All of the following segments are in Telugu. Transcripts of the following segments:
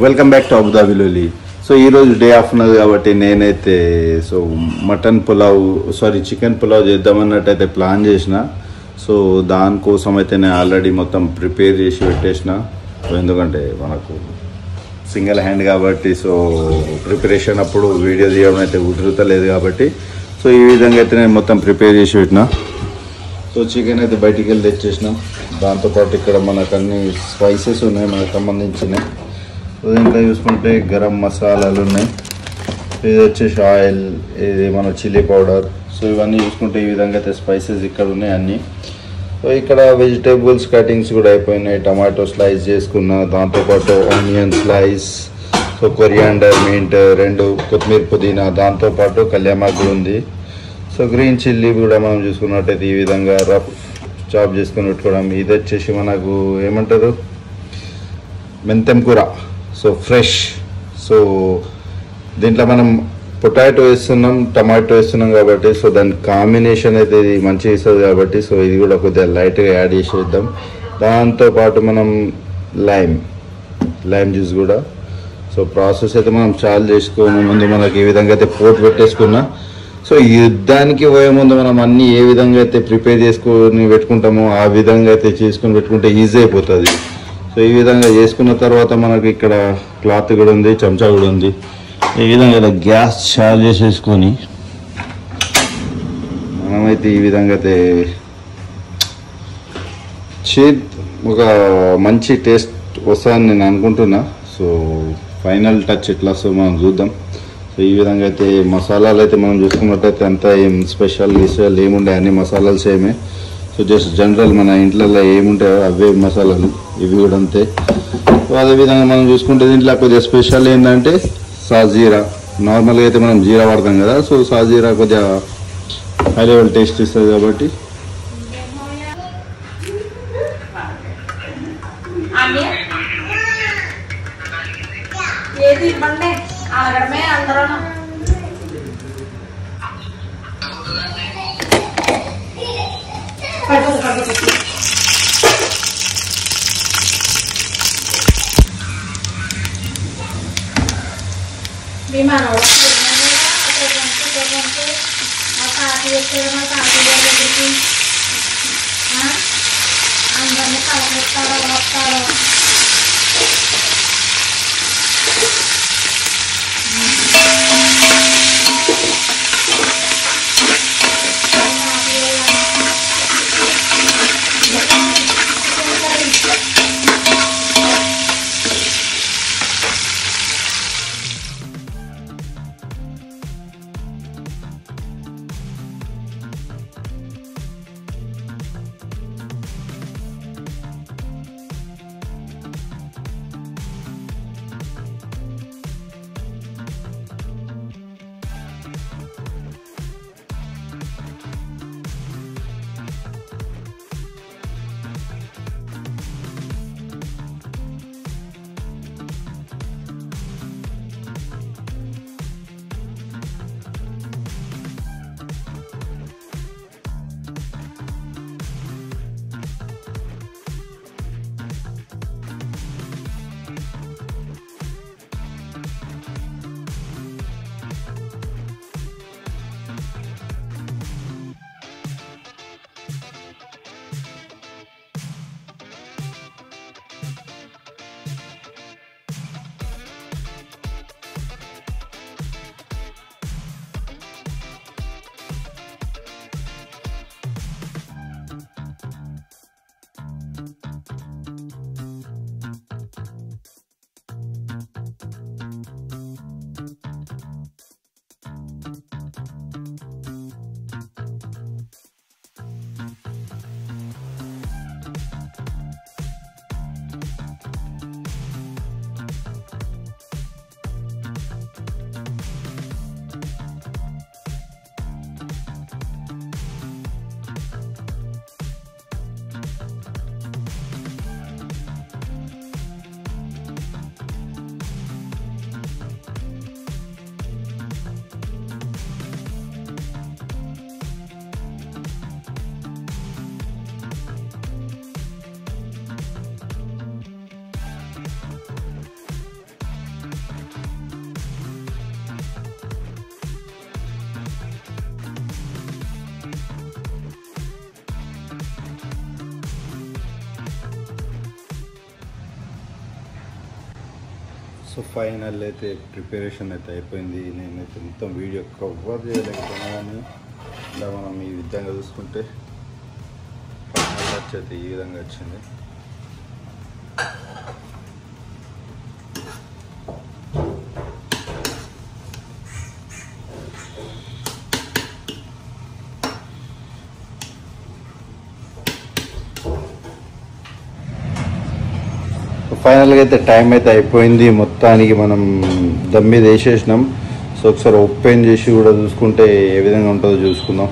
వెల్కమ్ బ్యాక్ టు అబుదాబి లోలి. సో ఈరోజు డే ఆఫ్ ఉన్నది కాబట్టి నేనైతే చికెన్ పులావ్ చేద్దామన్నట్టయితే ప్లాన్ చేసిన. సో దానికోసం అయితే నేను ఆల్రెడీ మొత్తం ప్రిపేర్ చేసి పెట్టేసిన. ఎందుకంటే మనకు సింగిల్ హ్యాండ్ కాబట్టి ప్రిపరేషన్ అప్పుడు వీడియో తీయడం అయితే కుదురుతలేదు కాబట్టి ఈ విధంగా అయితే నేను మొత్తం ప్రిపేర్ చేసి పెట్టిన. చికెన్ అయితే బయటికి వెళ్ళి తెచ్చేసినాం. దాంతోపాటు ఇక్కడ మనకు అన్ని స్పైసెస్ ఉన్నాయి మనకు సంబంధించినవి. దీంట్లో చూసుకుంటే గరం మసాలాలు ఉన్నాయి, ఇది వచ్చేసి ఆయిల్, ఇది మన చిల్లీ పౌడర్. ఇవన్నీ చూసుకుంటే ఈ విధంగా అయితే స్పైసెస్ ఇక్కడ ఉన్నాయి అన్నీ. ఇక్కడ వెజిటేబుల్స్ కటింగ్స్ కూడా అయిపోయినాయి. టమాటో స్లైస్ చేసుకున్న, దాంతోపాటు ఆనియన్ స్లైస్, కొరియాండర్, మింట్, 2 కొత్తిమీర, పుదీనా, దాంతోపాటు కళ్యామాకు కూడా ఉంది. గ్రీన్ చిల్లీ కూడా మనం చూసుకున్నట్టయితే ఈ విధంగా రఫ్ చాప్ చేసుకుని పెట్టుకోవడం. ఇది వచ్చేసి మనకు ఏమంటారు, మెంతెం కూర, ఫ్రెష్. దీంట్లో మనం పొటాటో వేస్తున్నాం, టమాటో వేస్తున్నాం కాబట్టి దాని కాంబినేషన్ అయితే ఇది మంచిగా ఇస్తుంది కాబట్టి ఇది కూడా కొద్దిగా లైట్గా యాడ్ చేసేద్దాం. దాంతోపాటు మనం లైమ్ జ్యూస్ కూడా. ప్రాసెస్ అయితే మనం చాలా చేసుకునే ముందు మనకి ఏ విధంగా అయితే పోటు పెట్టేసుకున్నా. యుద్ధానికి పోయే ముందు మనం అన్నీ ఏ విధంగా అయితే ప్రిపేర్ చేసుకొని పెట్టుకుంటామో ఆ విధంగా అయితే చేసుకొని పెట్టుకుంటే ఈజీ అయిపోతుంది. ఈ విధంగా చేసుకున్న తర్వాత మనకి ఇక్కడ క్లాత్ కూడా ఉంది, చెంచా కూడా ఉంది. ఈ విధంగా ఇలా గ్యాస్ చాలు చేసేసుకొని మనమైతే ఈ విధంగా అయితే ఒక మంచి టేస్ట్ వస్తుందని నేను అనుకుంటున్నా. ఫైనల్ టచ్ ఎట్లా వస్తుందో మనం చూద్దాం. ఈ విధంగా అయితే మసాలాలు అయితే మనం చూసుకున్నట్టయితే అంతా ఏం స్పెషల్ ఏముండే, అన్ని మసాలాలు సేమే. జస్ట్ జనరల్ మన ఇంట్లలో ఏముంటాయో అవే మసాలాలు, ఇవి కూడా అంతే. అదేవిధంగా మనం చూసుకుంటే దీంట్లో కొద్దిగా స్పెషల్ ఏంటంటే సాజీరా. నార్మల్గా అయితే మనం జీరా వాడతాం కదా, సాజీరా కొద్దిగా హై లెవెల్ టేస్ట్ ఇస్తుంది కాబట్టి సో ఫైనల్ అయితే ప్రిపరేషన్ అయితే అయిపోయింది. నేనైతే మొత్తం వీడియో కవర్ చేయలేకపోయినా కానీ ఇలా మనం ఈ విధంగా చూసుకుంటే ఫైనల్ టచ్ అయితే ఈ విధంగా వచ్చింది. ఫైనల్గా అయితే టైం అయితే అయిపోయింది. మొత్తానికి మనం దమ్ మీద వేసేసినాం. సో ఒకసారి ఓపెన్ చేసి కూడా చూసుకుంటే ఏ విధంగా ఉంటుందో చూసుకుందాం.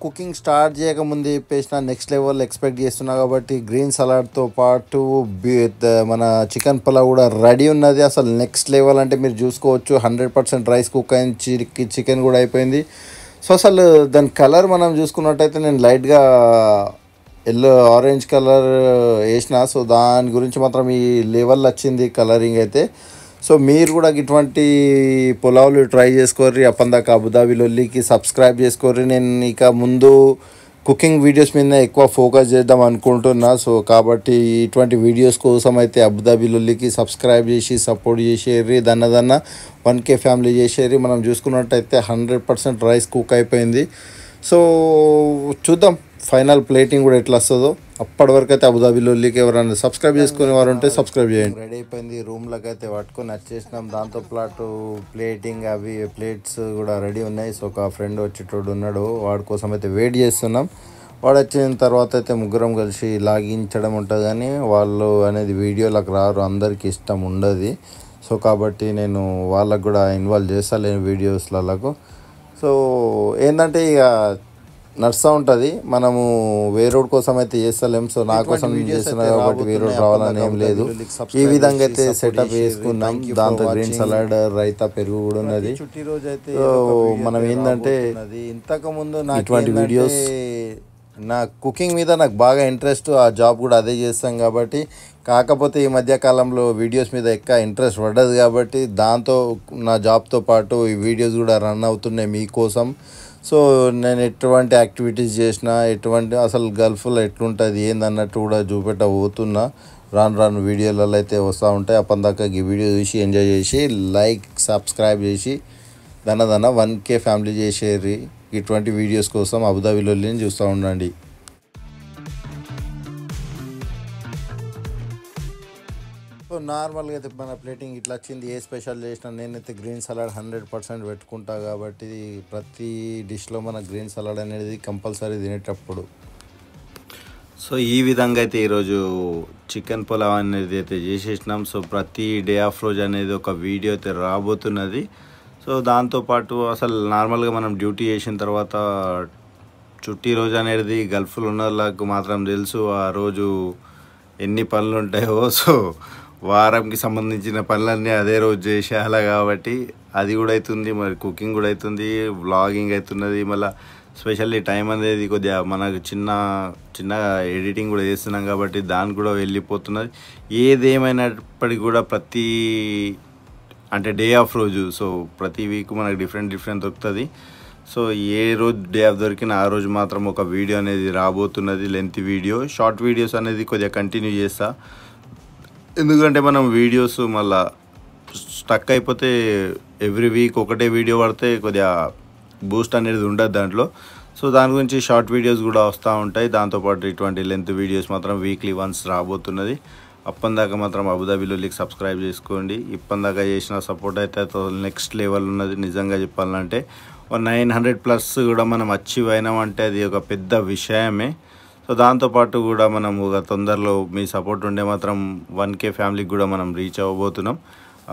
కుకింగ్ స్టార్ట్ చేయకముందు చెప్పేసిన నెక్స్ట్ లెవెల్ ఎక్స్పెక్ట్ చేస్తున్నా కాబట్టి గ్రీన్ సలాడ్తో పాటు మన చికెన్ పులావ్ కూడా రెడీ ఉన్నది. అసలు నెక్స్ట్ లెవెల్ అంటే మీరు చూసుకోవచ్చు 100% రైస్ కుక్ అయింది, చికెన్ కూడా అయిపోయింది. సో అసలు దాని కలర్ మనం చూసుకున్నట్టయితే నేను లైట్గా ఎల్లో ఆరెంజ్ కలర్ వేసిన. సో దాని గురించి మాత్రం ఈ లెవెల్ వచ్చింది కలరింగ్ అయితే. సో మీరు కూడా ఇటువంటి పులావులు ట్రై చేసుకోర్రి. అప్పందాకా అబుదాబి లొల్లికి సబ్స్క్రైబ్ చేసుకోర్రి. నేను ఇక ముందు కుకింగ్ వీడియోస్ మీద ఎక్కువ ఫోకస్ చేద్దాం అనుకుంటున్నా. సో కాబట్టి ఇటువంటి వీడియోస్ కోసం అయితే అబుదాబి లొల్లికి సబ్స్క్రైబ్ చేసి సపోర్ట్ చేసేరి. దన్న 1K ఫ్యామిలీ చేసేరి. మనం చూసుకున్నట్టయితే 100% రైస్ కుక్ అయిపోయింది. సో చూద్దాం ఫైనల్ ప్లేటింగ్ కూడా ఎట్లా వస్తుందో. అప్పటి వరకు అయితే అబుదాబి లొల్లికి ఎవరైనా సబ్స్క్రైబ్ చేసుకునే వారు ఉంటే సబ్స్క్రైబ్ చేయండి. రెడీ అయిపోయింది. రూమ్లోకి అయితే పట్టుకొని వచ్చేసినాం. దాంతో పాటు ప్లేటింగ్ అవి ప్లేట్స్ కూడా రెడీ ఉన్నాయి. సో ఒక ఫ్రెండ్ వచ్చేటోడు ఉన్నాడు, వాడి కోసం అయితే వెయిట్ చేస్తున్నాం. వాడు వచ్చిన తర్వాత అయితే ముగ్గురం కలిసి లాగించడం ఉంటుంది కానీ వాళ్ళు అనేది వీడియోలకు రారు, అందరికీ ఇష్టం ఉండదు. సో కాబట్టి నేను వాళ్ళకు కూడా ఇన్వాల్వ్ చేస్తాను వీడియోస్లకు. సో ఏంటంటే ఇక నడుస్తూ ఉంటుంది. మనము వేరోడ్ కోసం అయితే చేస్తలేం. సో నా కోసం చేస్తున్నా కాబట్టి వేరోడ్ రావాలని ఏం లేదు. ఈ విధంగా అయితే సెటప్ చేసుకున్నాం. దాంతో గ్రీన్ సలాడ్, రైతా, పెరుగు కూడా ఉన్నది. సో మనం ఏంటంటే ఇంతకుముందు ఇటువంటి వీడియోస్ నా కుకింగ్ మీద నాకు బాగా ఇంట్రెస్ట్, ఆ జాబ్ కూడా అదే చేస్తాం కాబట్టి. కాకపోతే ఈ మధ్యకాలంలో వీడియోస్ మీద ఎక్కువ ఇంట్రెస్ట్ పడ్డది కాబట్టి దాంతో నా జాబ్తో పాటు ఈ వీడియోస్ కూడా రన్ అవుతున్నాయి మీకోసం. సో నేను ఎటువంటి యాక్టివిటీస్ చేసినా, ఎటువంటి అసలు గల్ఫ్లో ఎట్లుంటుంది ఏందన్నట్టు కూడా చూపెట్టబోతున్నా. రాను వీడియోలలో అయితే వస్తూ ఉంటాయి. అప్పటిదాకా ఈ వీడియో చూసి ఎంజాయ్ చేసి లైక్ సబ్స్క్రైబ్ చేసి దన్న 1K ఫ్యామిలీ చేసేరి. ఇటువంటి వీడియోస్ కోసం అబుదాబి లొల్లిని చూస్తూ ఉండండి. సో నార్మల్గా అయితే మన ప్లేటింగ్ ఇట్లా వచ్చింది. ఏ స్పెషల్ చేసినా నేనైతే గ్రీన్ సలాడ్ 100% పెట్టుకుంటా కాబట్టి ప్రతి డిష్లో మన గ్రీన్ సలాడ్ అనేది కంపల్సరీ తినేటప్పుడు. సో ఈ విధంగా అయితే ఈరోజు చికెన్ పులావ్ అనేది అయితే చేసేసినాం. సో ప్రతి డే ఆఫ్ రోజు అనేది ఒక వీడియో అయితే రాబోతున్నది. సో దాంతోపాటు అసలు నార్మల్గా మనం డ్యూటీ చేసిన తర్వాత చుట్టి రోజు అనేది గల్ఫ్లో ఉన్న వాళ్ళకు మాత్రం తెలుసు ఆ రోజు ఎన్ని పనులు ఉంటాయో. సో వారంకి సంబంధించిన పనులన్నీ అదే రోజు చేసేయాలి కాబట్టి అది కూడా అవుతుంది, మరి కుకింగ్ కూడా అవుతుంది, వ్లాగింగ్ అవుతున్నది. మళ్ళీ స్పెషల్లీ టైం అనేది కొద్దిగా మనకు చిన్న ఎడిటింగ్ కూడా చేస్తున్నాం కాబట్టి దానికి కూడా వెళ్ళిపోతున్నది. ఏదేమైనప్పటికీ కూడా ప్రతి అంటే డే ఆఫ్ రోజు సో ప్రతి వీక్ మనకు డిఫరెంట్ దొరుకుతుంది. సో ఏ రోజు డే ఆఫ్ దొరికినా ఆ రోజు మాత్రం ఒక వీడియో అనేది రాబోతున్నది. లెంత్ వీడియో, షార్ట్ వీడియోస్ అనేది కొద్దిగా కంటిన్యూ చేస్తా. ఎందుకంటే మనం వీడియోస్ మళ్ళా స్టక్ అయిపోతే ఎవ్రీ వీక్ ఒకటే వీడియో పడితే కొద్దిగా బూస్ట్ అనేది ఉండదు దాంట్లో. సో దాని గురించి షార్ట్ వీడియోస్ కూడా వస్తూ ఉంటాయి. దాంతోపాటు ఇటువంటి లెంత్ వీడియోస్ మాత్రం వీక్లీ వన్స్ రాబోతున్నది. అప్పటిదాకా మాత్రం అబుదాబి లొల్లికి సబ్స్క్రైబ్ చేసుకోండి. ఇప్పటిదాకా చేసిన సపోర్ట్ అయితే నెక్స్ట్ లెవెల్ ఉన్నది. నిజంగా చెప్పాలంటే 900+ కూడా మనం అచీవ్ అయినామంటే అది ఒక పెద్ద విషయమే. సో దాంతోపాటు కూడా మనం ఒక తొందరలో మీ సపోర్ట్ ఉండే మాత్రం 1K ఫ్యామిలీకి కూడా మనం రీచ్ అవ్వబోతున్నాం.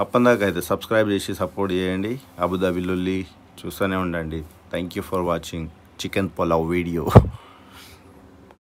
అప్పటిదాకా అయితే సబ్స్క్రైబ్ చేసి సపోర్ట్ చేయండి. అబుదాబి లొల్లి చూస్తూనే ఉండండి. Thank you for watching chicken pulao video.